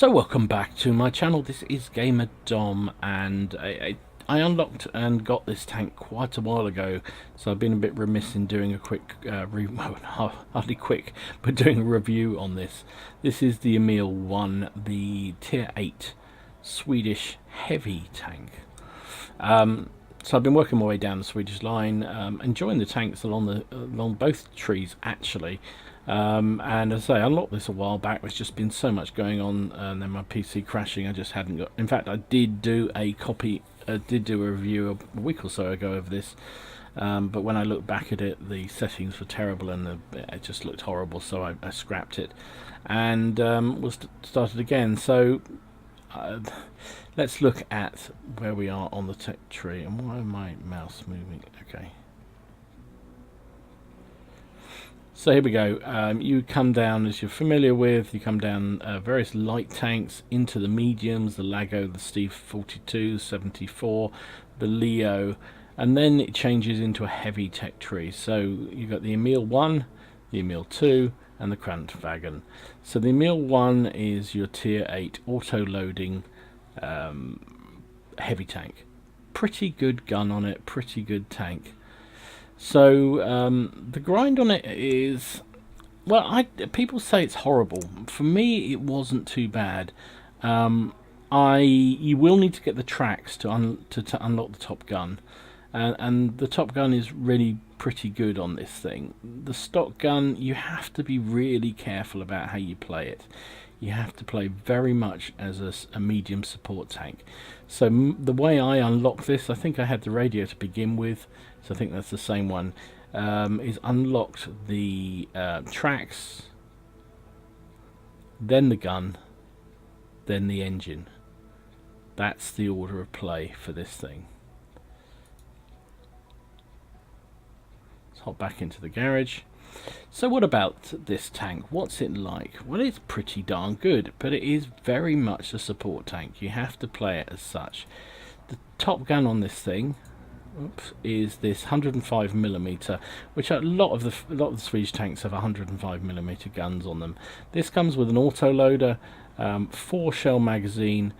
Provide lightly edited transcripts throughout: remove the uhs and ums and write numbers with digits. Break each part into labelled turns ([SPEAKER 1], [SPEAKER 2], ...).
[SPEAKER 1] So welcome back to my channel. This is Gamer Dom, and I unlocked and got this tank quite a while ago, so I've been a bit remiss in doing a quick well, hardly quick, but doing a review on this. This is the Emil 1, the tier 8 Swedish heavy tank. So I've been working my way down the Swedish line, enjoying the tanks along both trees actually. And as I say, I unlocked this a while back. There's just been so much going on, and then my PC crashing. I just hadn't got. In fact, I did do a review a week or so ago of this. But when I looked back at it, the settings were terrible, and it just looked horrible. So I scrapped it, and started again. So let's look at where we are on the tech tree. And why is my mouse moving? Okay. So here we go. You come down, as you're familiar with, you come down various light tanks into the mediums, the Lago, the Steve 42, 74, the Leo, and then it changes into a heavy tech tree. So you've got the Emil 1, the Emil 2, and the Krantwagen. So the Emil 1 is your tier 8 auto-loading heavy tank. Pretty good gun on it, pretty good tank. So the grind on it is, well, people say it's horrible. For me, it wasn't too bad. You will need to get the tracks to unlock the top gun, and the top gun is really pretty good on this thing. The stock gun, you have to be really careful about how you play it. You have to play very much as a medium support tank. So the way I unlock this, I think I had the radio to begin with, so I think that's the same one, is unlocked the tracks, then the gun, then the engine. That's the order of play for this thing. Let's hop back into the garage. So what about this tank? What's it like? Well, it's pretty darn good, but it is very much a support tank. You have to play it as such. The top gun on this thing, is this 105mm, which a lot of the Swedish tanks have 105mm guns on them. This comes with an autoloader, 4 shell magazine,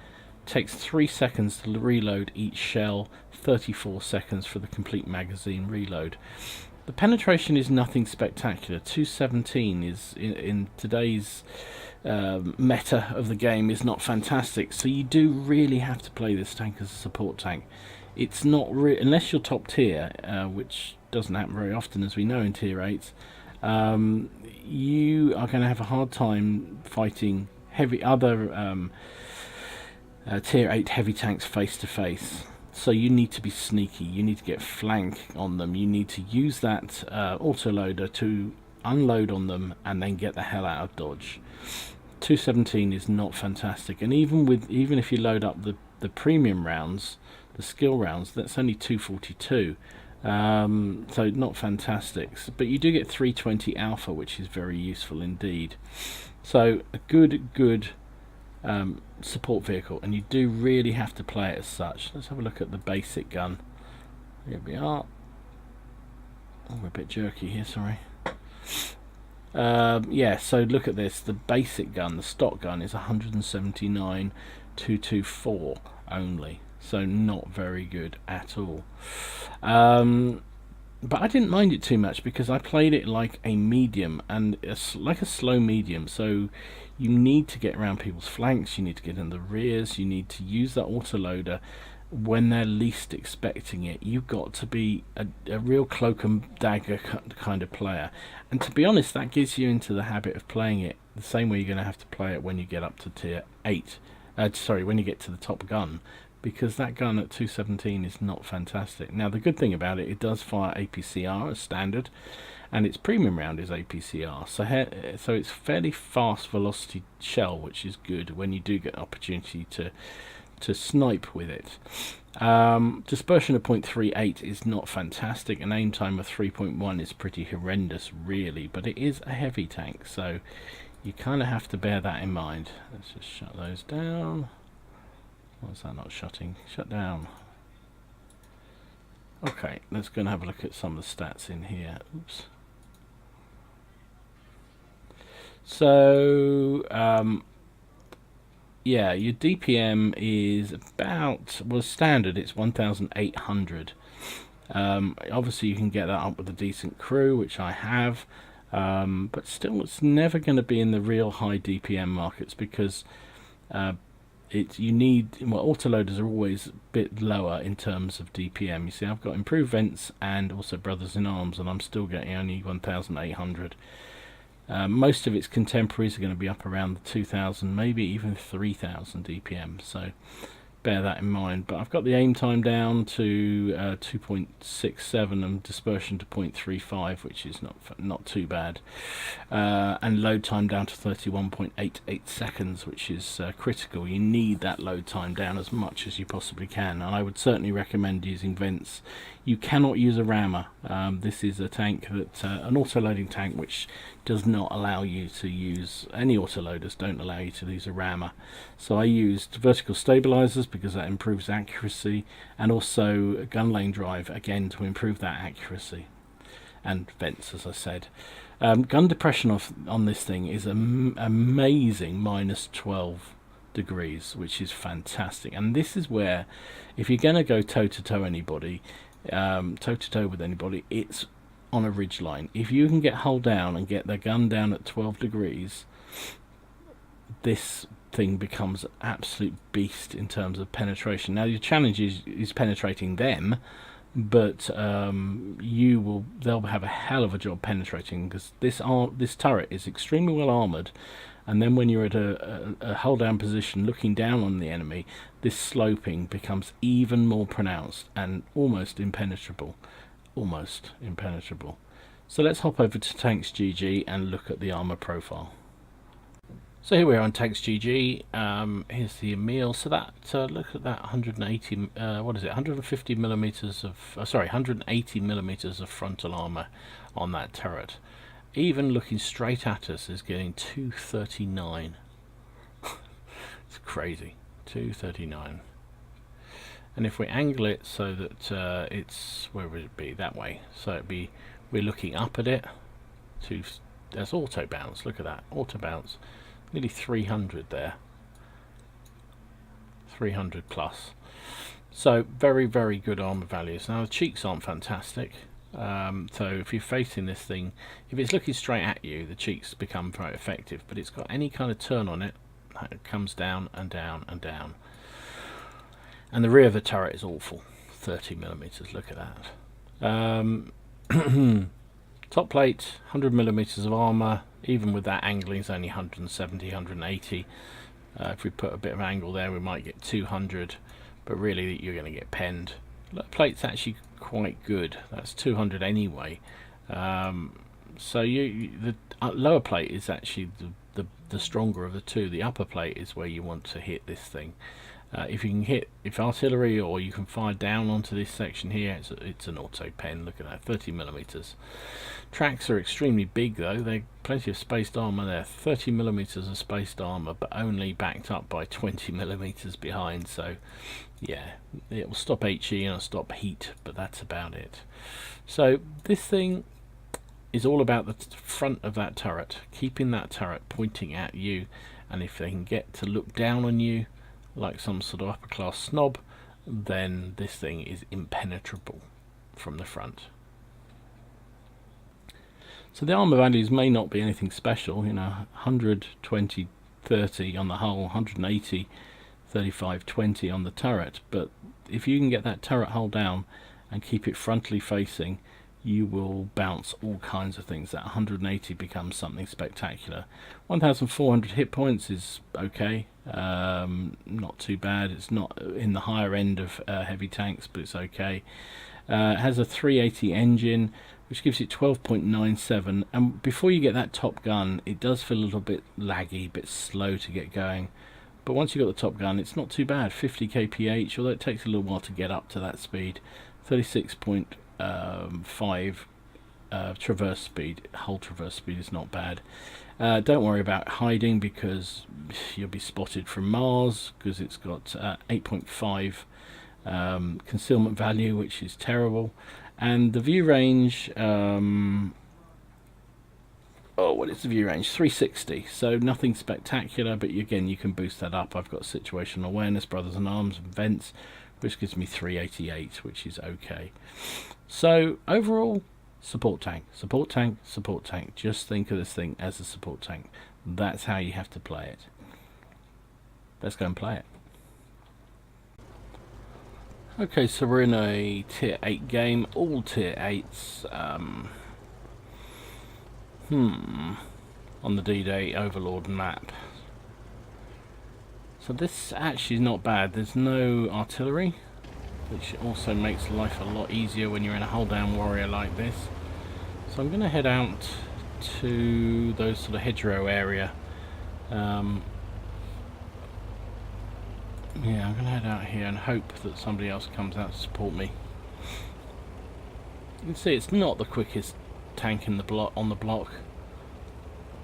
[SPEAKER 1] takes 3 seconds to reload each shell, 34 seconds for the complete magazine reload. The penetration is nothing spectacular. 217 is in today's meta of the game is not fantastic, so you do really have to play this tank as a support tank. It's not unless you're top tier, which doesn't happen very often, as we know in tier 8s. You are going to have a hard time fighting other tier 8 heavy tanks face to face. So you need to be sneaky. You need to get flank on them. You need to use that autoloader to unload on them and then get the hell out of dodge. 217 is not fantastic, and even if you load up the premium rounds, the skill rounds, that's only 242, so not fantastic, but you do get 320 alpha, which is very useful indeed. So a good support vehicle, and you do really have to play it as such. Let's have a look at the basic gun. Here we are. Oh, we're a bit jerky here, sorry. Yeah, so look at this. The basic gun, the stock gun, is 179,224 only. So not very good at all. But I didn't mind it too much because I played it like a medium, and like a slow medium. So you need to get around people's flanks, you need to get in the rears, you need to use that autoloader when they're least expecting it. You've got to be a real cloak and dagger kind of player, and to be honest, that gives you into the habit of playing it the same way you're going to have to play it when you get up to tier 8. When you get to the top gun, because that gun at 217 is not fantastic. Now the good thing about it, it does fire APCR as standard, and its premium round is APCR, so it's fairly fast velocity shell, which is good when you do get an opportunity to snipe with it. Dispersion of 0.38 is not fantastic, and aim time of 3.1 is pretty horrendous really, but it is a heavy tank, so you kind of have to bear that in mind. Let's just shut those down. What's that not shutting? Shut down. Okay, let's go and have a look at some of the stats in here. Oops. So yeah, your DPM is about, well, standard, it's 1,800. Obviously, you can get that up with a decent crew, which I have, but still, it's never going to be in the real high DPM markets because uh, you need, well, autoloaders are always a bit lower in terms of DPM. You see, I've got improved vents and also brothers in arms, and I'm still getting only 1,800. Most of its contemporaries are going to be up around the 2,000, maybe even 3,000 DPM. So bear that in mind. But I've got the aim time down to 2.67 and dispersion to 0.35, which is not too bad, and load time down to 31.88 seconds, which is critical. You need that load time down as much as you possibly can, and I would certainly recommend using vents. You cannot use a rammer. This is a tank that an auto-loading tank which does not allow you to use, any autoloaders don't allow you to use a rammer. So I used vertical stabilizers because that improves accuracy, and also a gun lane drive again to improve that accuracy, and vents, as I said. Gun depression on this thing is amazing, minus 12 degrees, which is fantastic. And this is where, if you're going to go toe-to-toe with anybody, it's on a ridge line. If you can get hull down and get the gun down at 12 degrees, this thing becomes an absolute beast in terms of penetration. Now your challenge is penetrating them, but they'll have a hell of a job penetrating, because this turret is extremely well armored, and then when you're at a hull down position looking down on the enemy, this sloping becomes even more pronounced and almost impenetrable. So let's hop over to Tanks GG and look at the armor profile. So here we are on Tanks GG. Here's the Emil. So that look at that 180. What is it? 150 millimeters of 180 millimeters of frontal armor on that turret. Even looking straight at us is getting 239. It's crazy. 239. And if we angle it so that it's, where would it be? That way. So it'd be, we're looking up at it. There's auto bounce. Look at that. Auto bounce. Nearly 300 there. 300 plus. So very, very good armor values. Now the cheeks aren't fantastic. So if you're facing this thing, if it's looking straight at you, the cheeks become very effective. But it's got any kind of turn on it, it comes down and down and down. And the rear of the turret is awful. 30 millimeters. Look at that. Top plate, 100 millimeters of armor. Even with that angling, it's only 170, 180. If we put a bit of angle there, we might get 200. But really, you're going to get penned. Lower plate's actually quite good. That's 200 anyway. So the lower plate is actually the stronger of the two. The upper plate is where you want to hit this thing. If artillery, or you can fire down onto this section here, it's an auto pen. Look at that, 30 millimeters. Tracks are extremely big though. They're plenty of spaced armor there. 30 millimeters of spaced armor, but only backed up by 20 millimeters behind. So yeah, it will stop HE and it'll stop heat, but that's about it. So this thing is all about the front of that turret, keeping that turret pointing at you, and if they can get to look down on you like some sort of upper class snob, then this thing is impenetrable from the front. So the armor values may not be anything special, 100, 20, 30 on the hull, 180, 35, 20 on the turret, but if you can get that turret hull down and keep it frontally facing, you will bounce all kinds of things. That 180 becomes something spectacular. 1,400 hit points is okay, not too bad. It's not in the higher end of heavy tanks, but it's okay. It has a 380 engine, which gives it 12.97, and before you get that top gun, it does feel a little bit laggy, a bit slow to get going. But once you've got the top gun, it's not too bad. 50 kph, although it takes a little while to get up to that speed. 36.5 traverse speed. Hull traverse speed is not bad. Don't worry about hiding, because you'll be spotted from Mars, because it's got 8.5 concealment value, which is terrible. And the view range, Oh, what is the view range? 360, so nothing spectacular, but again, you can boost that up. I've got situational awareness, brothers in arms, and vents, which gives me 388, which is okay. So overall, support tank, support tank, support tank. Just think of this thing as a support tank. That's how you have to play it. Let's go and play it. Okay, so we're in a tier 8 game, all tier 8s. On the D-Day Overlord map. So this actually is not bad. There's no artillery, which also makes life a lot easier when you're in a hold-down warrior like this. So I'm going to head out to those sort of hedgerow area. Yeah, I'm going to head out here and hope that somebody else comes out to support me. You can see it's not the quickest tank in the block on the block,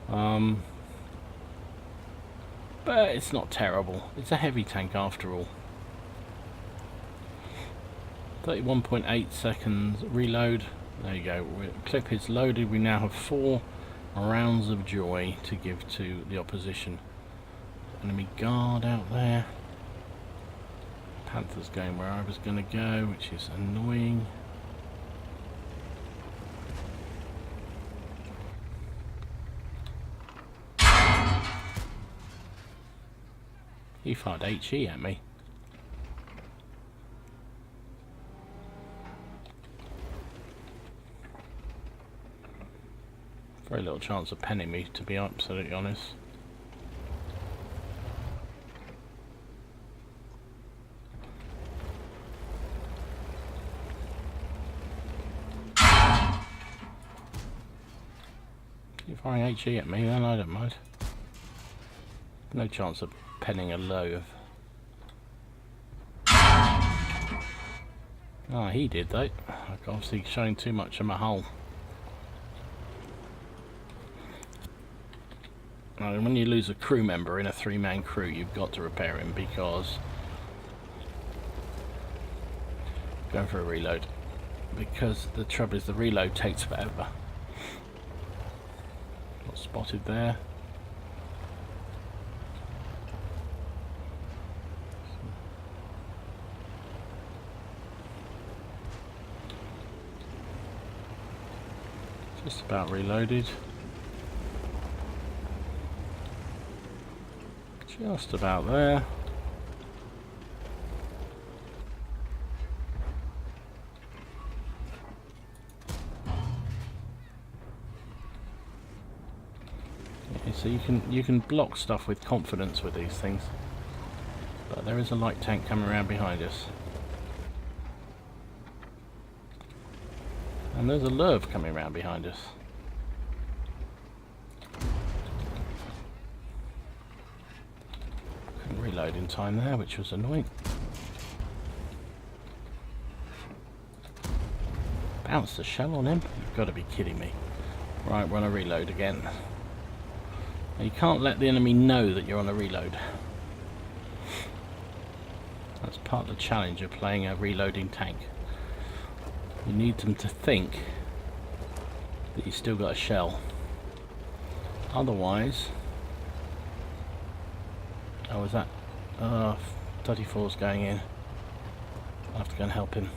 [SPEAKER 1] but it's not terrible. It's a heavy tank after all. 31.8 seconds reload. There you go. Clip is loaded. We now have 4 rounds of joy to give to the opposition. Enemy guard out there. Panther's going where I was going to go, which is annoying. He fired HE at me. Very little chance of penning me, to be absolutely honest. You're firing HE at me, then I don't mind. No chance of penning a low. Ah, he did though. I'm obviously showing too much of my hull. Now, when you lose a crew member in a 3-man crew, you've got to repair him, because going for a reload, because the trouble is the reload takes forever. Got spotted there. Just about reloaded. Just about there. Okay, so you can block stuff with confidence with these things. But there is a light tank coming around behind us. And there's a lurv coming around behind us. Couldn't reload in time there, which was annoying. Bounced the shell on him? You've got to be kidding me. Right, we're on a reload again. Now, you can't let the enemy know that you're on a reload. That's part of the challenge of playing a reloading tank. You need them to think that you've still got a shell. Otherwise... Oh, is that... 34's going in. I'll have to go and help him.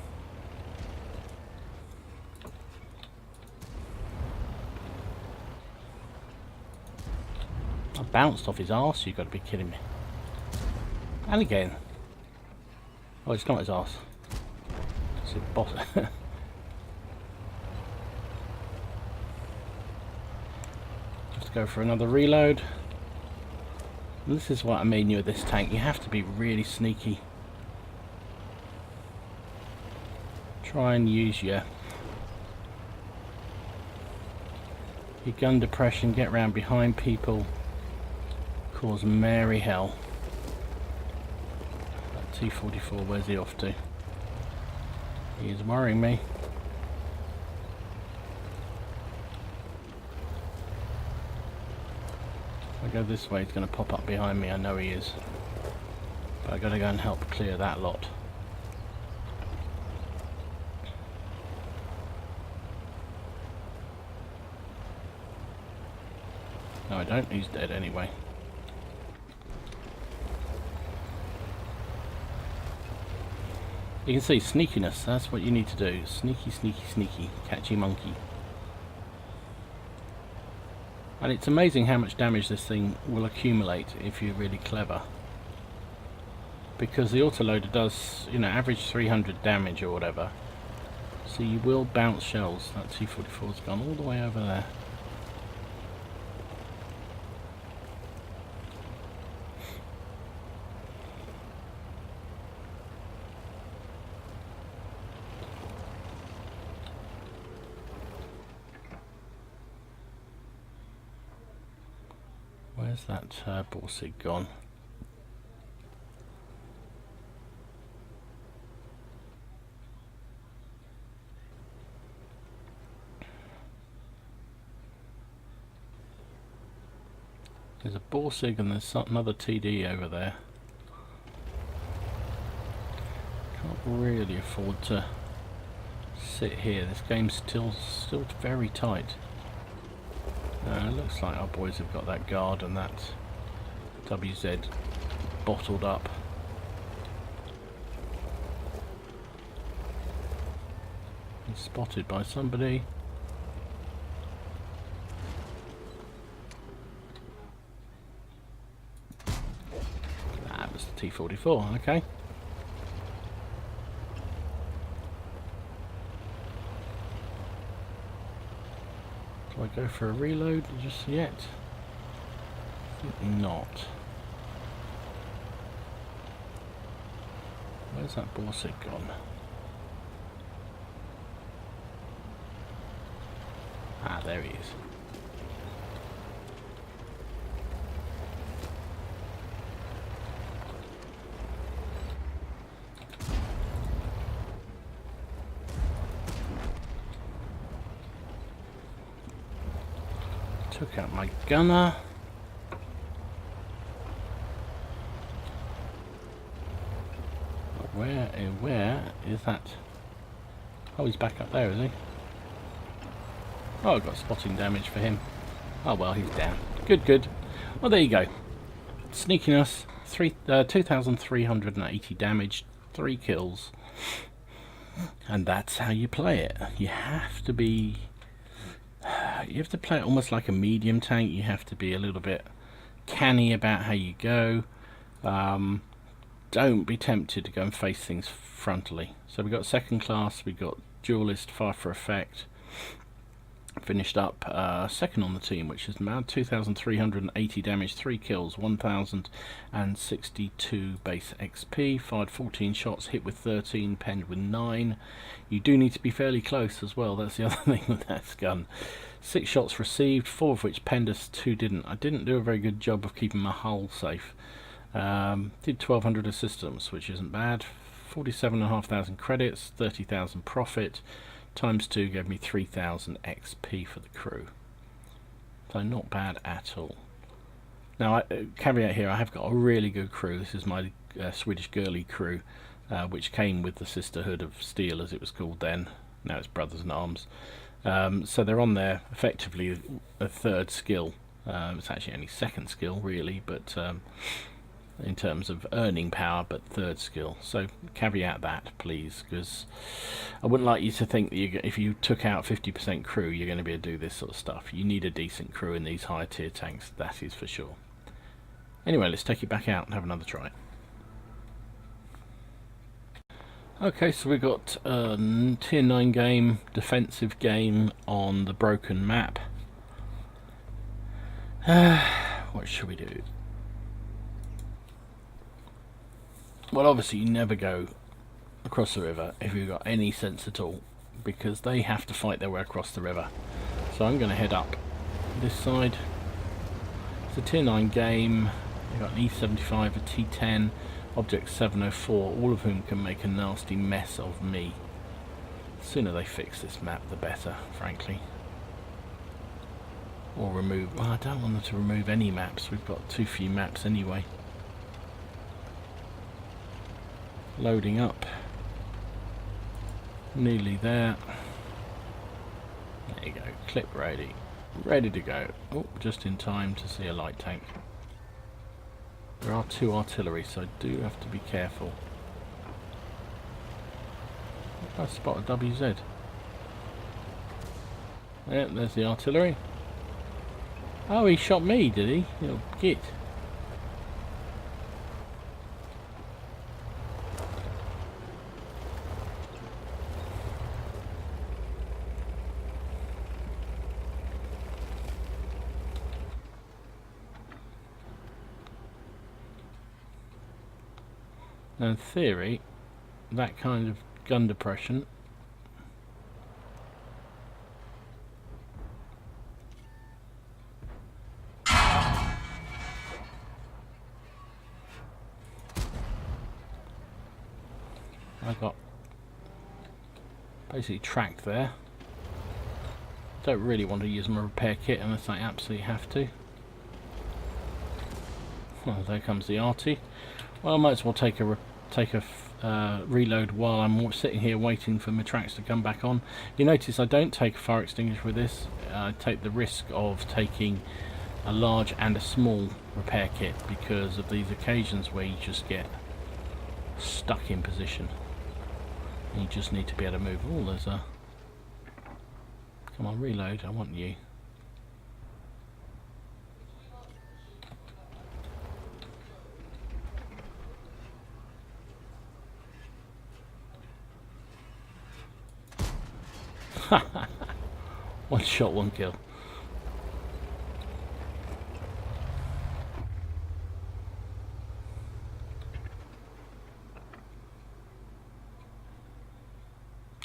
[SPEAKER 1] I bounced off his arse, you've got to be kidding me. And again. Oh, it's not his arse. It's his boss. Go for another reload. And this is what I mean with this tank. You have to be really sneaky. Try and use your gun depression, get round behind people, cause merry hell. That T-44, where's he off to? He is worrying me. If I go this way, he's going to pop up behind me. I know he is. But I've got to go and help clear that lot. No, I don't. He's dead anyway. You can see sneakiness. That's what you need to do. Sneaky, sneaky, sneaky. Catchy monkey. And it's amazing how much damage this thing will accumulate if you're really clever. Because the autoloader does, you know, average 300 damage or whatever. So you will bounce shells. That T-44's gone all the way over there. Where's that Borsig gone? There's a Borsig and there's another TD over there. Can't really afford to sit here. This game's still very tight. It looks like our boys have got that guard and that WZ bottled up. He's spotted by somebody. That was the T-44, okay. Do I go for a reload just yet? I think not. Where's that Borsig gone? Ah, there he is. Took out my gunner. Where is that? Oh, he's back up there, is he? Oh, I've got spotting damage for him. Oh well, he's down. Good, good. Well, there you go. Sneaking us, 2,380 damage, 3 kills. And that's how you play it. You have to be... You have to play it almost like a medium tank. You have to be a little bit canny about how you go. Don't be tempted to go and face things frontally. So we got second class, we got duelist, fire for effect. Finished up second on the team, which is mad. 2,380 damage, 3 kills, 1,062 base XP, fired 14 shots, hit with 13, penned with 9. You do need to be fairly close as well, that's the other thing with that gun. 6 shots received, 4 of which penned us, 2 didn't. I didn't do a very good job of keeping my hull safe. Did 1,200 of systems, which isn't bad. 47,500 credits, 30,000 profit. Times 2 gave me 3,000 XP for the crew. So not bad at all. Now, caveat here, I have got a really good crew. This is my Swedish girly crew, which came with the Sisterhood of Steel, as it was called then. Now it's Brothers in Arms. So they're on there, effectively a 3rd skill. It's actually only 2nd skill, really, but in terms of earning power, but 3rd skill. So caveat that, please, because I wouldn't like you to think that if you took out 50% crew, you're going to be able to do this sort of stuff. You need a decent crew in these higher tier tanks, that is for sure. Anyway, let's take it back out and have another try. Okay, so we've got a tier 9 game, defensive game on the broken map. What should we do? Well, obviously you never go across the river if you've got any sense at all, because they have to fight their way across the river. So I'm going to head up this side. It's a tier 9 game. You've got an E75, a T10, Object 704, all of whom can make a nasty mess of me. The sooner they fix this map, the better, frankly. Or remove... Well, I don't want them to remove any maps. We've got too few maps anyway. Loading up. Nearly there. There you go. Clip ready. Ready to go. Oh, just in time to see a light tank. There are 2 artillery, so I do have to be careful. I spot a WZ. Yeah, there's the artillery. Oh, he shot me, did he? Little git. Now, in theory, that kind of gun depression I got basically tracked there. Don't really want to use my repair kit unless I absolutely have to. Well, there comes the arty. Well, I might as well take a reload while I'm sitting here waiting for my tracks to come back on. You notice I don't take a fire extinguisher with this. I take the risk of taking a large and a small repair kit because of these occasions where you just get stuck in position. And you just need to be able to move. Oh, there's a... Come on, reload. I want you. One shot, one kill.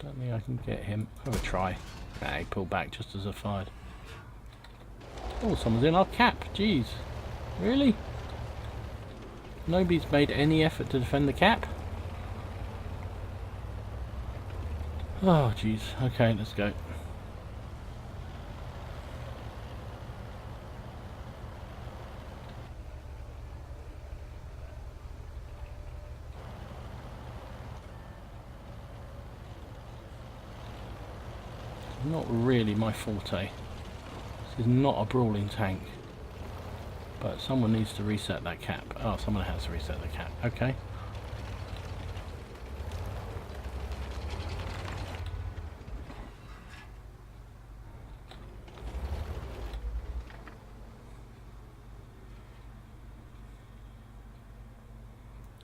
[SPEAKER 1] Don't think I can get him. Have a try. Nah, he pulled back just as I fired. Oh, someone's in our cap. Jeez. Really? Nobody's made any effort to defend the cap? Oh, jeez. Okay, let's go. Not really my forte. This is not a brawling tank. But someone needs to reset that cap. Oh, someone has to reset the cap. Okay.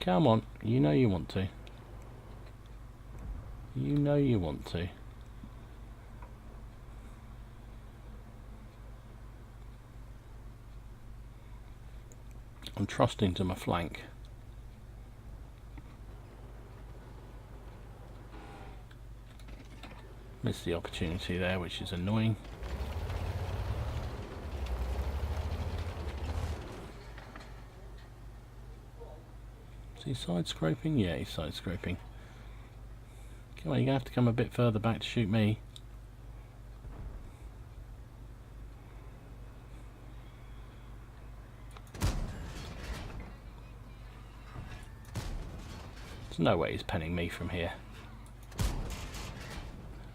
[SPEAKER 1] Come on, you know you want to. You know you want to. I'm trusting to my flank. Missed the opportunity there, which is annoying. Is he side scraping? Yeah, he's side scraping. Come on, you're gonna have to come a bit further back to shoot me. There's no way he's penning me from here.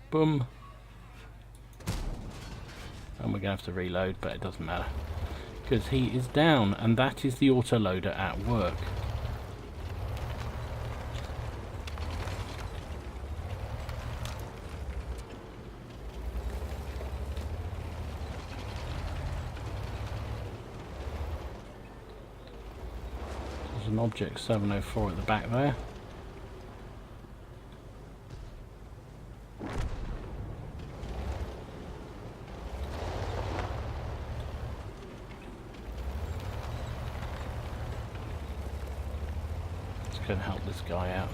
[SPEAKER 1] Boom. And we're gonna have to reload, but it doesn't matter. Because he is down, and that is the autoloader at work. There's an object 704 at the back there. Can help this guy out.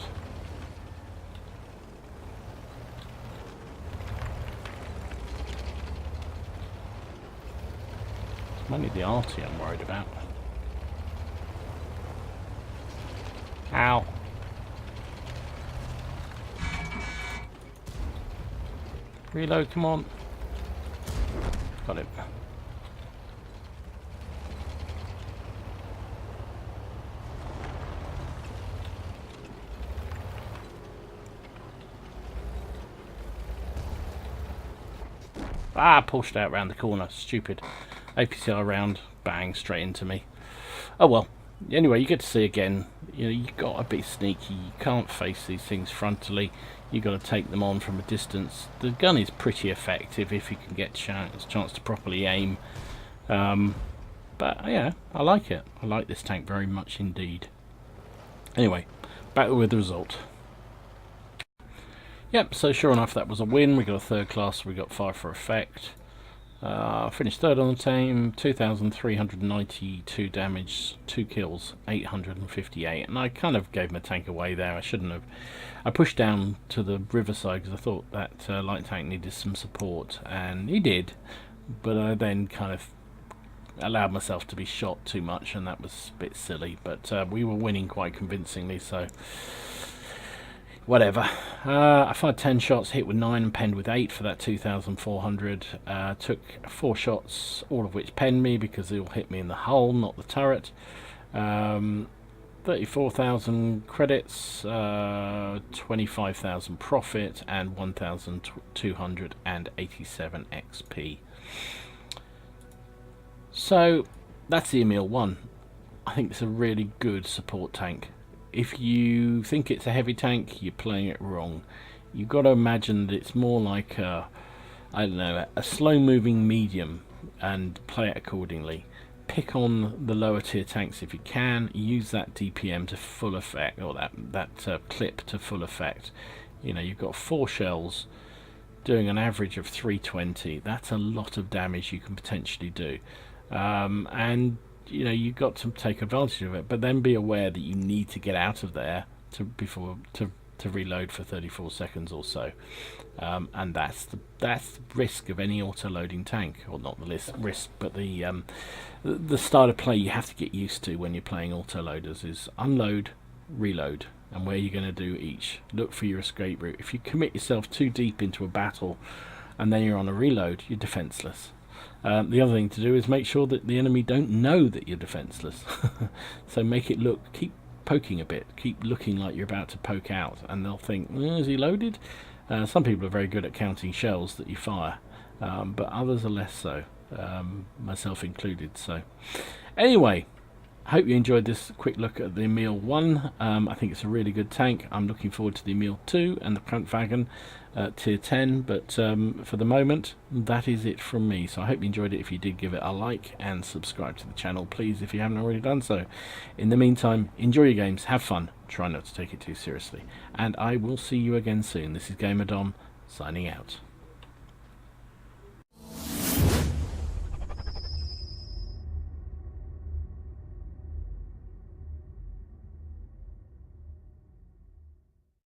[SPEAKER 1] It's mainly the arty I'm worried about. Ow. Reload, come on. Got it. Ah, pushed out round the corner. Stupid. APCR round, bang, straight into me. Oh well. Anyway, you get to see again, you know, you've got to be sneaky. You can't face these things frontally. You've got to take them on from a distance. The gun is pretty effective if you can get a chance to properly aim. But yeah, I like it. I like this tank very much indeed. Anyway, back with the result. Yep, so sure enough, that was a win. We got a third class, we got 5 for effect. Finished third on the team, 2,392 damage, 2 kills, 858. And I kind of gave my tank away there. I shouldn't have. I pushed down to the riverside because I thought that light tank needed some support, and he did. But I then kind of allowed myself to be shot too much, and that was a bit silly. But we were winning quite convincingly, so whatever. I fired 10 shots, hit with 9 and penned with 8 for that 2,400. Took 4 shots, all of which penned me because they all hit me in the hull, not the turret. 34,000 credits, 25,000 profit, and 1,287 XP. So that's the Emil 1. I think it's a really good support tank. If you think it's a heavy tank, you're playing it wrong. You've got to imagine that it's more like a, I don't know, a slow-moving medium, and play it accordingly. Pick on the lower tier tanks if you can. Use that DPM to full effect, or that clip to full effect. You know, you've got 4 shells doing an average of 320. That's a lot of damage you can potentially do, and you know, you've got to take advantage of it, but then be aware that you need to get out of there to reload for 34 seconds or so, and that's the risk of any auto loading tank, or not the risk, but the style of play you have to get used to when you're playing auto loaders is unload, reload, and where you're going to do each. Look for your escape route. If you commit yourself too deep into a battle and then you're on a reload, you're defenseless. The other thing to do is make sure that the enemy don't know that you're defenseless. So make it look, keep poking a bit, keep looking like you're about to poke out, and they'll think, is he loaded? Some people are very good at counting shells that you fire, but others are less so, myself included. So anyway, I hope you enjoyed this quick look at the Emil 1. I think it's a really good tank. I'm looking forward to the Emil 2 and the Krankwagen tier 10, but for the moment, that is it from me. So I hope you enjoyed it. If you did, give it a like and subscribe to the channel, please, if you haven't already done so. In the meantime, enjoy your games, have fun, try not to take it too seriously, and I will see you again soon. This is GamerDom, signing out.